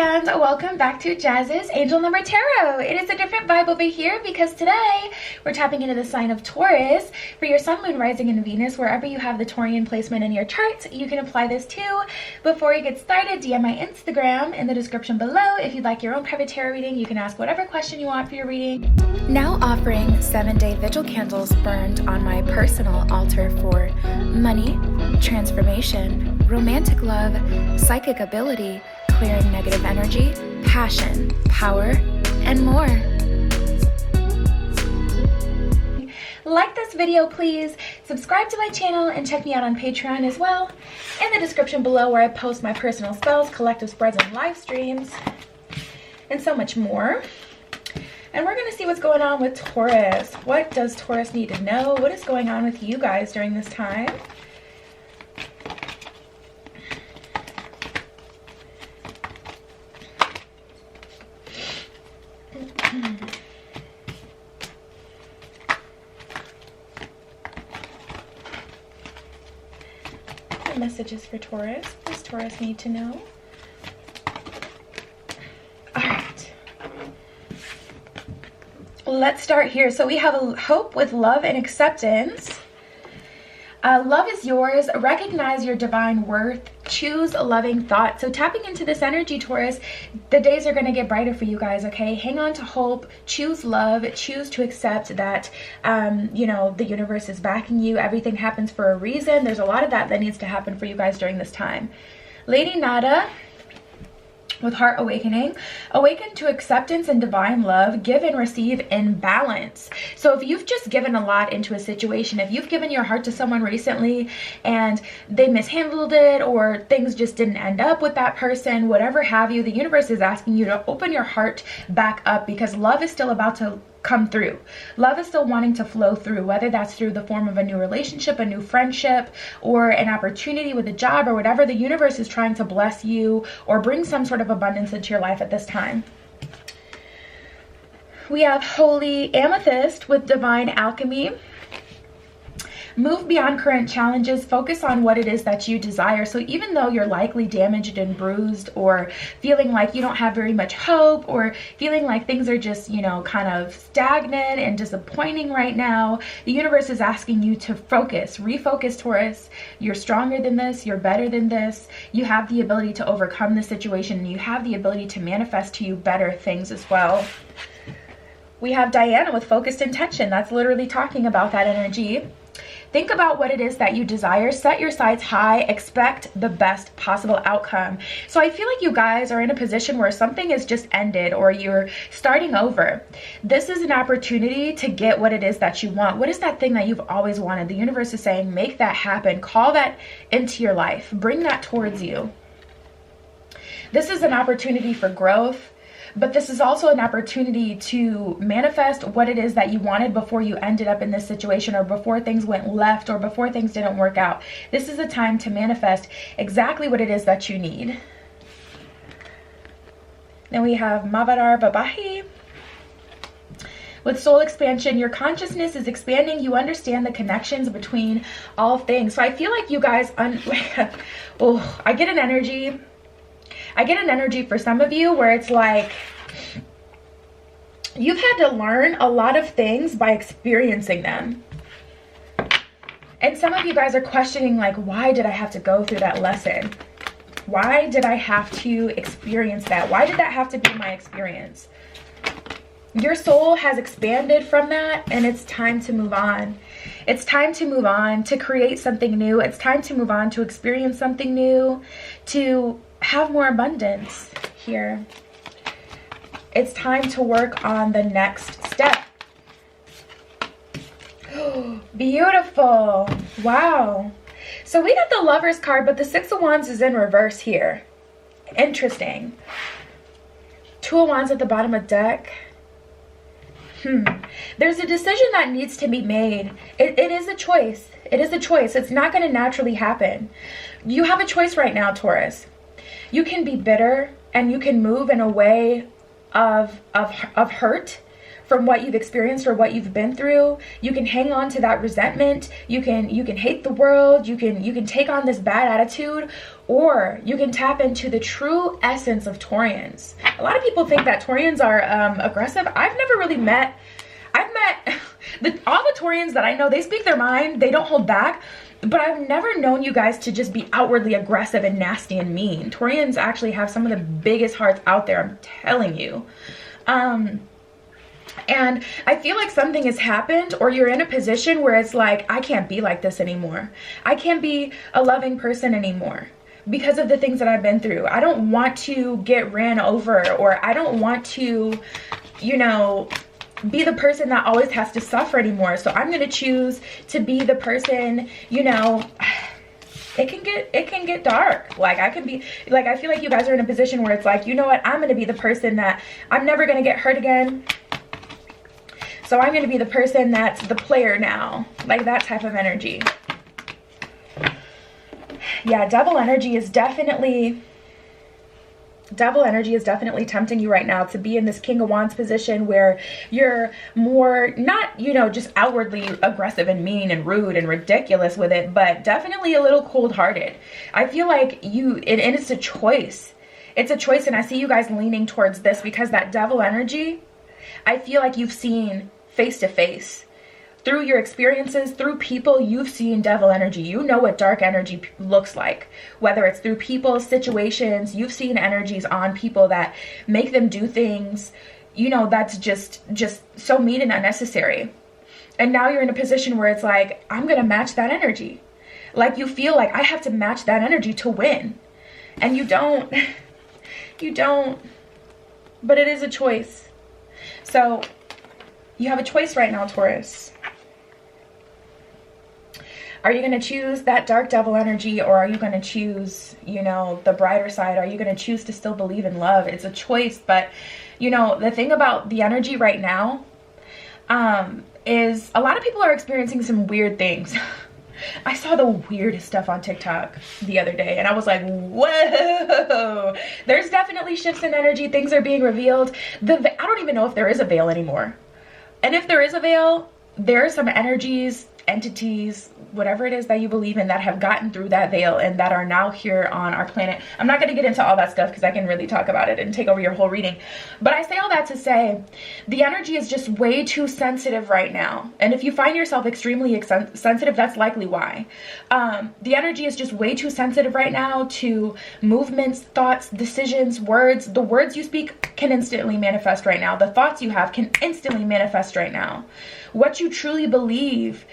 and welcome back to Jazz's Angel Number Tarot. It is a different vibe over here because today we're tapping into the sign of Taurus for your Sun, Moon, Rising, and Venus. Wherever you have the Taurian placement in your chart, you can apply this too. Before you get started, DM my Instagram in the description below. If you'd like your own private tarot reading, you can ask whatever question you want for your reading. Now offering 7-day vigil candles burned on my personal altar for money, transformation, romantic love, psychic ability, clearing negative energy, passion, power, and more. Like this video, please. Subscribe to my channel and check me out on Patreon as well. In the description below where I post my personal spells, collective spreads, and live streams, and so much more. And we're going to see what's going on with Taurus. What does Taurus need to know? What is going on with you guys during this time? Messages for Taurus. What does Taurus need to know? Alright. Let's start here. So we have a hope with love and acceptance. Love is yours. Recognize your divine worth. Choose a loving thought. So tapping into this energy, Taurus, the days are going to get brighter for you guys, okay? Hang on to hope. Choose love. Choose to accept that, you know, the universe is backing you. Everything happens for a reason. There's a lot of that needs to happen for you guys during this time. Lady Nada with Heart Awakening. Awaken to acceptance and divine love. Give and receive in balance. So if you've just given a lot into a situation, if you've given your heart to someone recently and they mishandled it, or things just didn't end up with that person, whatever have you, the universe is asking you to open your heart back up, because love is still about to come through. Love is still wanting to flow through, whether that's through the form of a new relationship, a new friendship, or an opportunity with a job, or whatever. The universe is trying to bless you or bring some sort of abundance into your life at this time. We have Holy Amethyst with Divine Alchemy. Move beyond current challenges. Focus on what it is that you desire. So even though you're likely damaged and bruised, or feeling like you don't have very much hope, or feeling like things are just, you know, kind of stagnant and disappointing right now, the universe is asking you to focus, refocus, Taurus. You're stronger than this. You're better than this. You have the ability to overcome the situation, and you have the ability to manifest to you better things as well. We have Diana with Focused Intention. That's literally talking about that energy. Think about what it is that you desire. Set your sights high. Expect the best possible outcome. So I feel like you guys are in a position where something has just ended, or you're starting over. This is an opportunity to get what it is that you want. What is that thing that you've always wanted? The universe is saying, make that happen. Call that into your life. Bring that towards you. This is an opportunity for growth. But this is also an opportunity to manifest what it is that you wanted before you ended up in this situation, or before things went left, or before things didn't work out. This is a time to manifest exactly what it is that you need. Then we have Mavadar Babahi with Soul Expansion. Your consciousness is expanding. You understand the connections between all things. So I feel like you guys, oh, I get an energy for some of you where it's like you've had to learn a lot of things by experiencing them. And some of you guys are questioning, like, why did I have to go through that lesson? Why did I have to experience that? Why did that have to be my experience? Your soul has expanded from that, and it's time to move on. It's time to move on, to create something new. It's time to move on, to experience something new, to have more abundance here. It's time to work on the next step. Beautiful. Wow. So we got the Lover's card, but the Six of Wands is in reverse here. Interesting. Two of Wands at the bottom of the deck. There's a decision that needs to be made. It is a choice. It is a choice. It's not going to naturally happen. You have a choice right now, Taurus. You can be bitter, and you can move in a way of hurt from what you've experienced or what you've been through. You can hang on to that resentment. You can hate the world. You can take on this bad attitude, or you can tap into the true essence of Taurians. A lot of people think that Taurians are aggressive. I've never really met, all the Taurians that I know, they speak their mind. They don't hold back. But I've never known you guys to just be outwardly aggressive and nasty and mean. Taurians actually have some of the biggest hearts out there, I'm telling you. And I feel like something has happened, or you're in a position where it's like, I can't be like this anymore. I can't be a loving person anymore because of the things that I've been through. I don't want to get ran over, or I don't want to, you know, be the person that always has to suffer anymore. So I'm going to choose to be the person, you know, it can get dark. Like I feel like you guys are in a position where it's like, you know what, I'm going to be the person that I'm never going to get hurt again. So I'm going to be the person that's the player now, like that type of energy. Yeah, devil energy is definitely tempting you right now to be in this King of Wands position where you're more, not, you know, just outwardly aggressive and mean and rude and ridiculous with it, but definitely a little cold-hearted. I feel like and it's a choice. It's a choice, and I see you guys leaning towards this because that devil energy, I feel like you've seen face to face. Through your experiences, through people, you've seen devil energy. You know what dark energy looks like. Whether it's through people, situations, you've seen energies on people that make them do things, you know, that's just so mean and unnecessary. And now you're in a position where it's like, I'm going to match that energy. Like you feel like I have to match that energy to win. And you don't. But it is a choice. So you have a choice right now, Taurus. Are you going to choose that dark devil energy, or are you going to choose, you know, the brighter side? Are you going to choose to still believe in love? It's a choice. But, you know, the thing about the energy right now is a lot of people are experiencing some weird things. I saw the weirdest stuff on TikTok the other day, and I was like, whoa, there's definitely shifts in energy. Things are being revealed. I don't even know if there is a veil anymore. And if there is a veil, there are some energies, entities, whatever it is that you believe in, that have gotten through that veil and that are now here on our planet. I'm not going to get into all that stuff because I can really talk about it and take over your whole reading. But I say all that to say the energy is just way too sensitive right now. And if you find yourself extremely sensitive, that's likely why. The energy is just way too sensitive right now to movements, thoughts, decisions, words. The words you speak can instantly manifest right now. The thoughts you have can instantly manifest right now. What you truly believe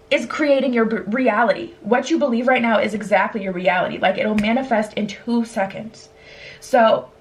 is creating your reality. What you believe right now is exactly your reality. Like, it'll manifest in 2 seconds. So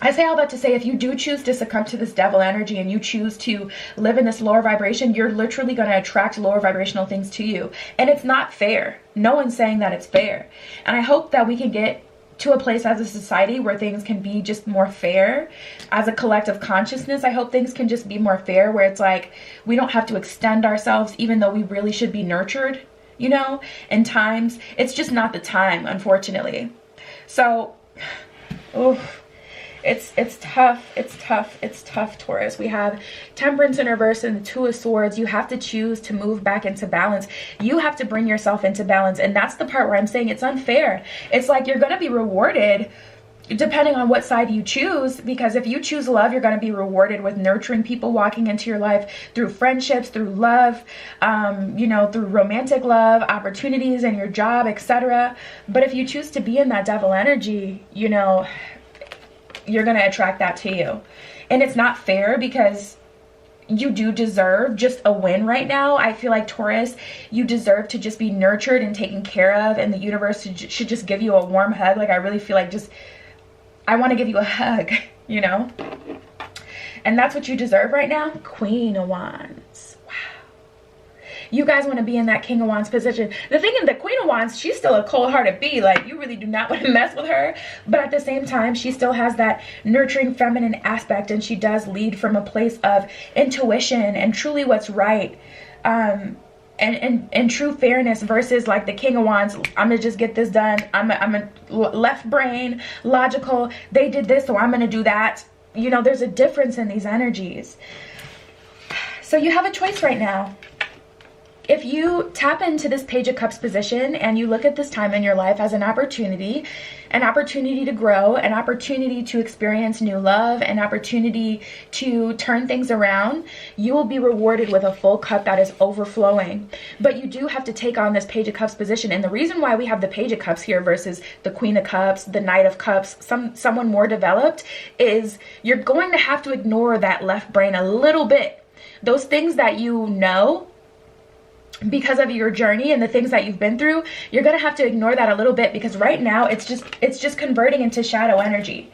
I say all that to say, if you do choose to succumb to this devil energy and you choose to live in this lower vibration, you're literally going to attract lower vibrational things to you. And it's not fair. No one's saying that it's fair. And I hope that we can get to a place as a society where things can be just more fair. As a collective consciousness, I hope things can just be more fair, where it's like we don't have to extend ourselves even though we really should be nurtured, you know, in times. It's just not the time, unfortunately. So, it's tough, Taurus. We have Temperance in reverse and the Two of Swords. You have to choose to move back into balance. You have to bring yourself into balance. And that's the part where I'm saying it's unfair. It's like you're going to be rewarded depending on what side you choose, because if you choose love, you're going to be rewarded with nurturing people walking into your life through friendships, through love, you know, through romantic love, opportunities in your job, etc. But if you choose to be in that devil energy, you know, you're going to attract that to you. And it's not fair because you do deserve just a win right now. I feel like, Taurus, you deserve to just be nurtured and taken care of, and the universe should just give you a warm hug. Like, I really feel like I want to give you a hug, you know? And that's what you deserve right now. Queen of Wands. Wow. You guys want to be in that King of Wands position. The thing is, the Queen of Wands, she's still a cold-hearted bee. Like, you really do not want to mess with her. But at the same time, she still has that nurturing feminine aspect, and she does lead from a place of intuition and truly what's right. And true fairness, versus like the King of Wands, I'm gonna just get this done. I'm a left brain, logical. They did this, so I'm gonna do that. you know, there's a difference in these energies. So you have a choice right now. If you tap into this Page of Cups position and you look at this time in your life as an opportunity to grow, an opportunity to experience new love, an opportunity to turn things around, you will be rewarded with a full cup that is overflowing. But you do have to take on this Page of Cups position. And the reason why we have the Page of Cups here versus the Queen of Cups, the Knight of Cups, someone more developed, is you're going to have to ignore that left brain a little bit. Those things that you know, because of your journey and the things that you've been through, you're going to have to ignore that a little bit, because right now it's just converting into shadow energy.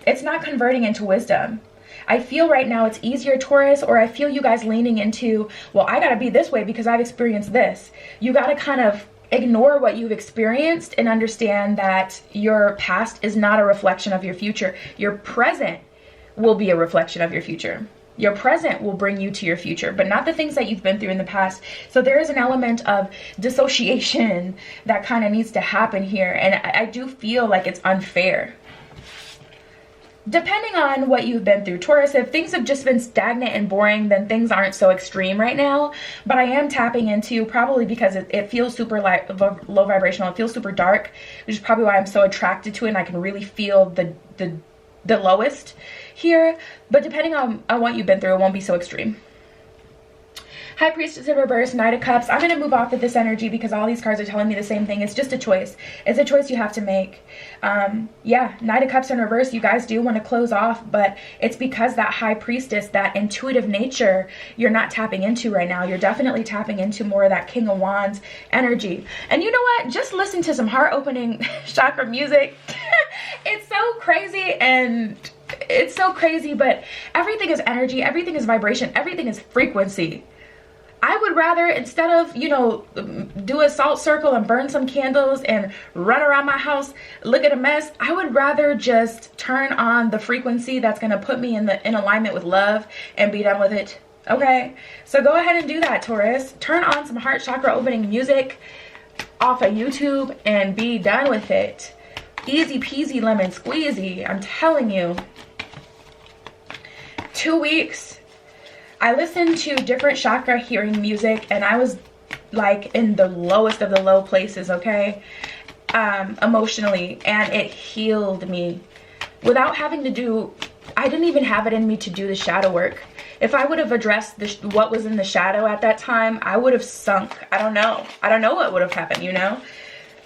It's not converting into wisdom. I feel right now it's easier, Taurus, or I feel you guys leaning into, well, I got to be this way because I've experienced this. You got to kind of ignore what you've experienced and understand that your past is not a reflection of your future. Your present will be a reflection of your future. Your present will bring you to your future, but not the things that you've been through in the past. So there is an element of dissociation that kind of needs to happen here. And I do feel like it's unfair. Depending on what you've been through, Taurus, if things have just been stagnant and boring, then things aren't so extreme right now. But I am tapping into, probably because it feels super low vibrational, it feels super dark, which is probably why I'm so attracted to it, and I can really feel the lowest here. But depending on what you've been through, it won't be so extreme. High Priestess in reverse, Knight of Cups. I'm going to move off of this energy because all these cards are telling me the same thing. It's just a choice. It's a choice you have to make. Yeah, Knight of Cups in reverse, you guys do want to close off, but it's because that High Priestess, that intuitive nature, you're not tapping into right now. You're definitely tapping into more of that King of Wands energy. And you know what? Just listen to some heart-opening chakra music. It's so crazy, and it's so crazy, but everything is energy, everything is vibration, everything is frequency. I would rather, instead of, you know, do a salt circle and burn some candles and run around my house, look at a mess, I would rather just turn on the frequency that's going to put me in alignment with love and be done with it. Okay? So go ahead and do that, Taurus. Turn on some heart chakra opening music off of YouTube and be done with it. Easy peasy lemon squeezy, I'm telling you. 2 weeks. I listened to different chakra hearing music, and I was like in the lowest of the low places, okay, emotionally, and it healed me without having to do, I didn't even have it in me to do the shadow work. If I would have addressed what was in the shadow at that time, I would have sunk. I don't know what would have happened, you know.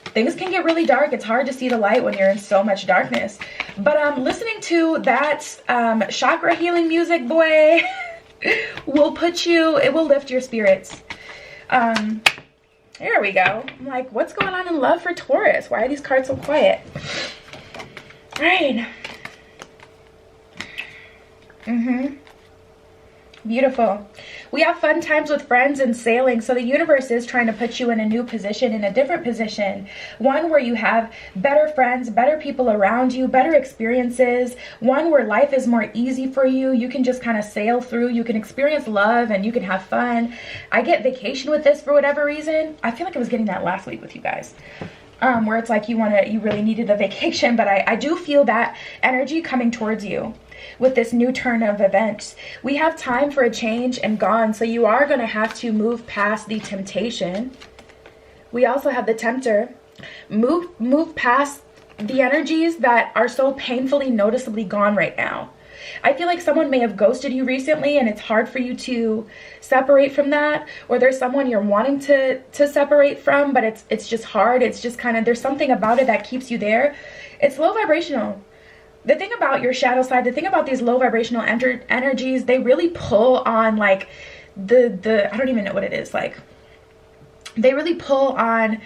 Things can get really dark. It's hard to see the light when you're in so much darkness. But listening to that chakra healing music, boy, will put you, it will lift your spirits. There we go. I'm like, what's going on in love for Taurus? Why are these cards so quiet? All right. Beautiful. We have fun times with friends and sailing. So the universe is trying to put you in a new position, in a different position. One where you have better friends, better people around you, better experiences. One where life is more easy for you. You can just kind of sail through. You can experience love and you can have fun. I get vacation with this for whatever reason. I feel like I was getting that last week with you guys. Where it's like you really needed a vacation. But I do feel that energy coming towards you. With this new turn of events, we have time for a change and gone. So you are going to have to move past the temptation. We also have the tempter. Move past the energies that are so painfully noticeably gone right now. I feel like someone may have ghosted you recently and it's hard for you to separate from that, or there's someone you're wanting to separate from, but it's just hard. It's just kind of, there's something about it that keeps you there. It's low vibrational. The thing about your shadow side, the thing about these low vibrational energies, they really pull on like the I don't even know what it is, like they really pull on,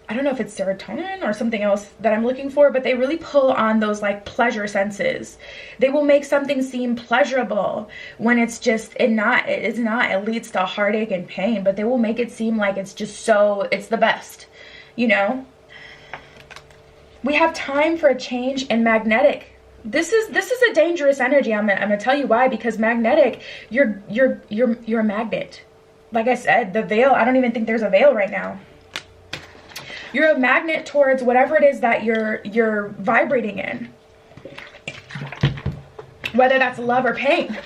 I don't know if it's serotonin or something else that I'm looking for, but they really pull on those like pleasure senses. They will make something seem pleasurable when it's just it's not. It leads to heartache and pain, but they will make it seem like it's just it's the best, you know. We have time for a change in magnetic. This is a dangerous energy. I'm gonna tell you why, because magnetic, you're a magnet. Like I said, the veil, I don't even think there's a veil right now. You're a magnet towards whatever it is that you're vibrating in. whether that's love or pain.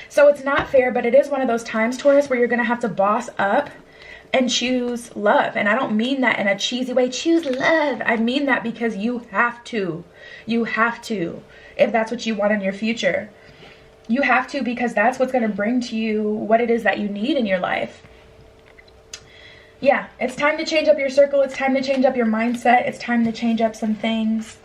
So it's not fair, but it is one of those times, Taurus, where you're going to have to boss up and choose love. And I don't mean that in a cheesy way, choose love. I mean that because you have to. You have to, if that's what you want in your future. You have to, because that's what's going to bring to you what it is that you need in your life. Yeah, it's time to change up your circle. It's time to change up your mindset. It's time to change up some things.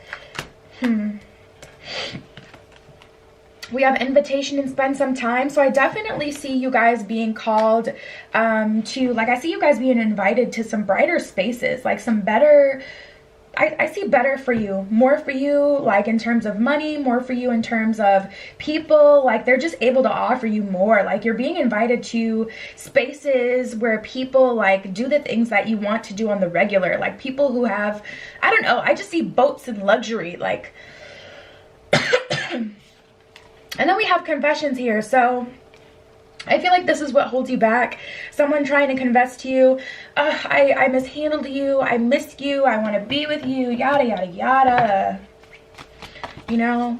We have invitation and spend some time. So I definitely see you guys being called to, like, I see you guys being invited to some brighter spaces, like some better, I see better for you, more for you, like in terms of money, more for you in terms of people. Like they're just able to offer you more. Like you're being invited to spaces where people like do the things that you want to do on the regular. Like people who have, I don't know, I just see boats and luxury, like. And then we have confessions here. So I feel like this is what holds you back. Someone trying to confess to you, I mishandled you, I missed you, I want to be with you, yada, yada, yada. You know,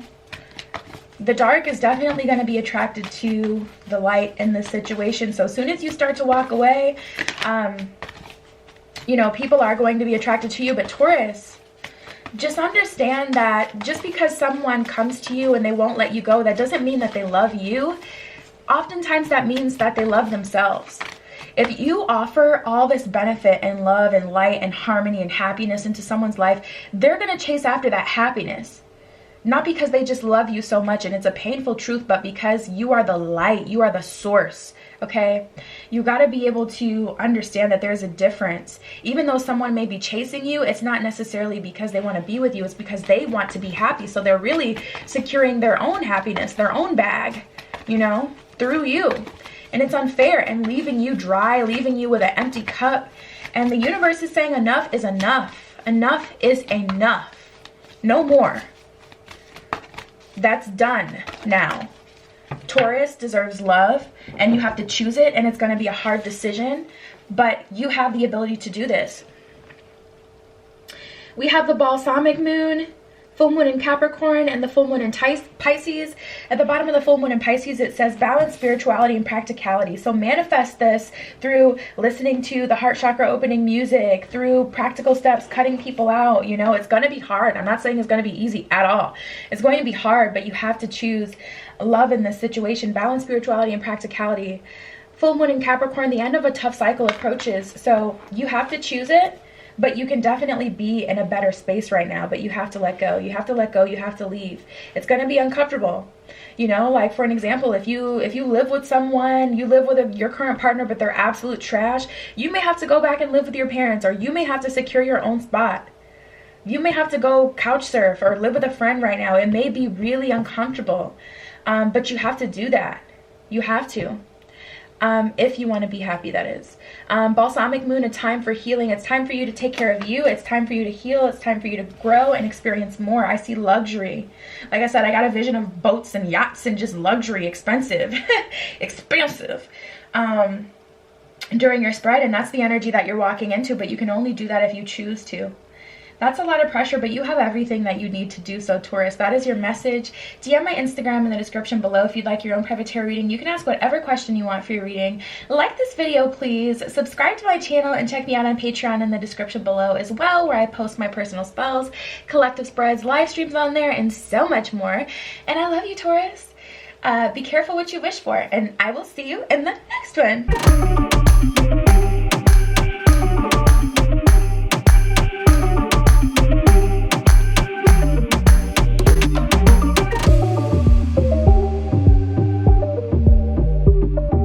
the dark is definitely going to be attracted to the light in this situation. So as soon as you start to walk away, you know, people are going to be attracted to you. But Taurus, just understand that just because someone comes to you and they won't let you go, that doesn't mean that they love you. Oftentimes that means that they love themselves. If you offer all this benefit and love and light and harmony and happiness into someone's life, they're going to chase after that happiness. Not because they just love you so much and it's a painful truth, but because you are the light, you are the source, okay? You got to be able to understand that there's a difference. Even though someone may be chasing you, it's not necessarily because they want to be with you, it's because they want to be happy. So they're really securing their own happiness, their own bag, you know, through you. And it's unfair and leaving you dry, leaving you with an empty cup. And the universe is saying enough is enough. Enough is enough. No more. That's done now. Taurus deserves love and you have to choose it, and it's going to be a hard decision, but you have the ability to do this. We have the balsamic moon, full moon in Capricorn, and the full moon in Pisces. At the bottom of the full moon in Pisces, it says balance spirituality and practicality. So manifest this through listening to the heart chakra opening music, through practical steps, cutting people out. You know, it's going to be hard. I'm not saying it's going to be easy at all. It's going to be hard, but you have to choose love in this situation. Balance spirituality and practicality. Full moon in Capricorn, the end of a tough cycle approaches. So you have to choose it. But you can definitely be in a better space right now, but you have to let go. You have to let go. You have to leave. It's going to be uncomfortable. You know, like for an example, if you live with someone, you live with your current partner, but they're absolute trash, you may have to go back and live with your parents, or you may have to secure your own spot. You may have to go couch surf or live with a friend right now. It may be really uncomfortable, but you have to do that. You have to. If you want to be happy, that is. Balsamic moon, a time for healing. It's time for you to take care of you. It's time for you to heal. It's time for you to grow and experience more. I see luxury. Like I said, I got a vision of boats and yachts and just luxury, expensive, expansive, during your spread. And that's the energy that you're walking into, but you can only do that if you choose to. That's a lot of pressure, but you have everything that you need to do so, Taurus. That is your message. DM my Instagram in the description below if you'd like your own private tarot reading. You can ask whatever question you want for your reading. Like this video, please. Subscribe to my channel and check me out on Patreon in the description below as well, where I post my personal spells, collective spreads, live streams on there, and so much more. And I love you, Taurus. Be careful what you wish for, and I will see you in the next one.